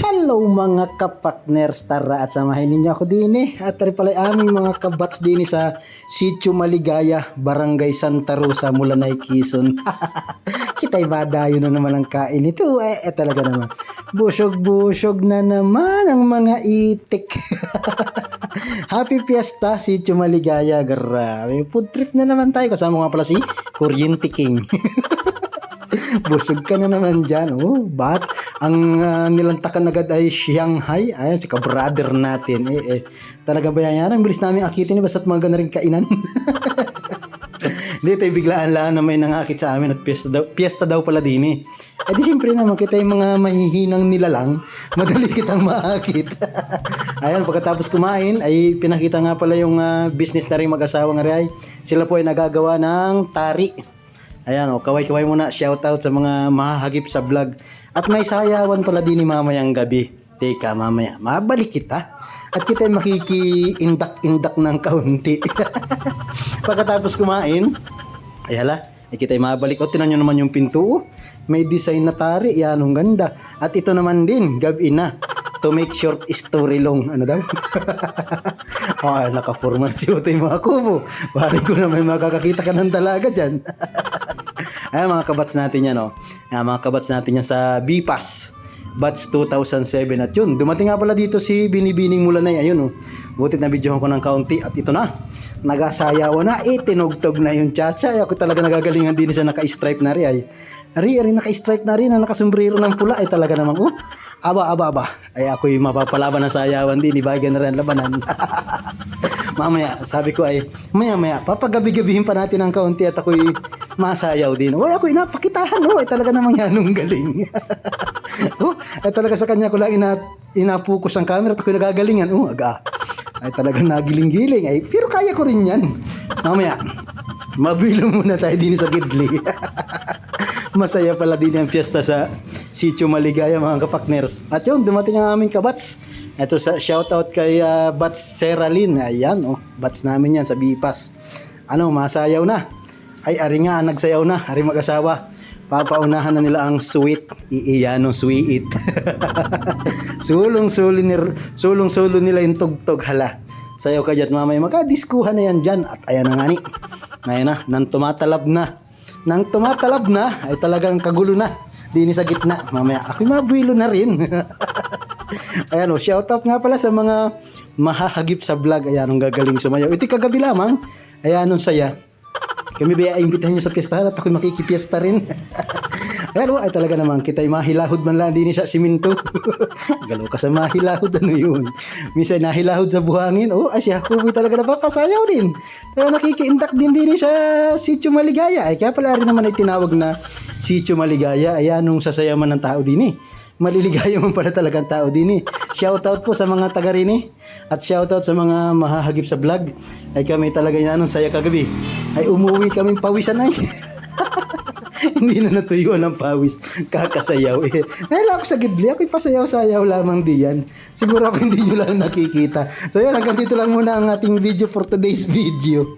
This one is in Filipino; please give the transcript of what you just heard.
Hello mga kapakners, tara at samahin ninyo ako din at rin pala aming mga kabats din sa Sitio Maligaya, Barangay Santa Rosa, Mulanay, Quezon. Kita'y madayo na naman ang kain ito talaga naman. Busog-busog na naman ang mga itik. Happy Fiesta, Sitio Maligaya, grabe. Food trip na naman tayo, kasama nga pala si Kuryente King. Busog ka na naman dyan. Ba't ang nilantakan agad ay Shanghai? Ayan, si ka-brother natin. Talaga ba yan? Ang bilis namin akitin, basta't maganda rin kainan. Hindi tayo biglaan lang na may nangakit sa amin at piyesta daw pala din di siyempre naman kita yung mga mahihinang nilalang, madali kitang maakit. Ayan, pagkatapos kumain ay pinakita nga pala yung business na rin mag-asawa nga rin. Sila po ay nagagawa ng tari. Ayan, kaway-kaway muna, shoutout sa mga mahahagip sa vlog. At may sayawan pala din mamayang gabi. Teka, mamaya, mabalik kita. At kita makiki-indak-indak ng kaunti. Pagkatapos kumain, ay hala, kita mabalik. Tinan nyo naman yung pinto. May design na tari, yan, ang ganda. At ito naman din, gabi na. To make short story long. Ano daw? Naka-formal siya yung mga kubo. Pari ko na may makakakita ka ng dalaga dyan. Ayan mga kabats natin yan, mga kabats natin yan sa BPAS batch 2007. At yun, dumating nga pala dito si Binibining Mulanay. Ayun, butit na videohan ko ng kaunti. At ito na, nagasayawa na, tinugtog na yung chacha. Ako talaga nagagalingan din siya, naka-stripe na rin. Ari, naka-stripe na rin, nakasombrero ng pula. Talaga namang, aba. Ay, ako'y mapapalaban ng sayawan din, ibagan na rin labanan. Mamaya, sabi ko ay, maya, papagabi-gabihin pa natin ng kaunti at ako'y masayaw din. Ako'y napakitahan, ay talaga namang yanong galing. Ay talaga sa kanya ko lang inapokus ang camera at ako'y nagagalingan. Ay talagang nagiling-giling. Pero kaya ko rin yan. Mamaya, mabilo muna tayo din sa Gidli. Masaya pala din ang fiesta sa Sitio Maligaya mga kapakners. At yun, dumating ang aming kabats. Ito sa shoutout kay Bats Seralyn. Ayan, bats namin yan sa BPAS. Masayaw na. Ay, ari nga, nagsayaw na. Ari mag-asawa. Papaunahan na nila ang sweet. Sweet. Sulong-sulo nila yung tugtog. Hala. Sayaw ka dyan, mamay. Magkadiskuhan na yan dyan. At ayan na nga ni. Ngayon na, nang tumatalab na. Ay talagang kagulo na. Dini sa gitna. Mamaya, ako'y mabuilo na rin. Ayan, shoutout nga pala sa mga mahahagip sa vlog. Ayan, ang gagaling sumayaw. Ito kagabi lamang. Ayan, ang saya. Kami ba imbitahan nyo sa piyestahan at ako'y makikipiesta rin. Ayan, ay talaga naman, kita'y mahilahod man lang din sa siminto. Galaw ka sa mahilahod, ano yun? Minsan nahilahod sa buhangin. Asya, kuboy talaga napapasayaw din. Talaga nakikiindak din sa Sitio Maligaya. Kaya pala rin naman ay tinawag na Sitio Maligaya. Ayan, nung sasayaman ng tao din maliligaya man pala talagang tao din Shoutout po sa mga taga rin at shoutout sa mga mahahagip sa vlog. Ay kami talaga yan, saya kagabi. Ay umuwi kaming pawisan Hindi na natuyuan ang pawis. Kakasayaw Nahila ako sa Gidli. Ako'y pasayaw-sayaw lamang diyan. Siguro ako hindi nyo lang nakikita. So yan, hanggang dito lang muna ang ating video for today's video.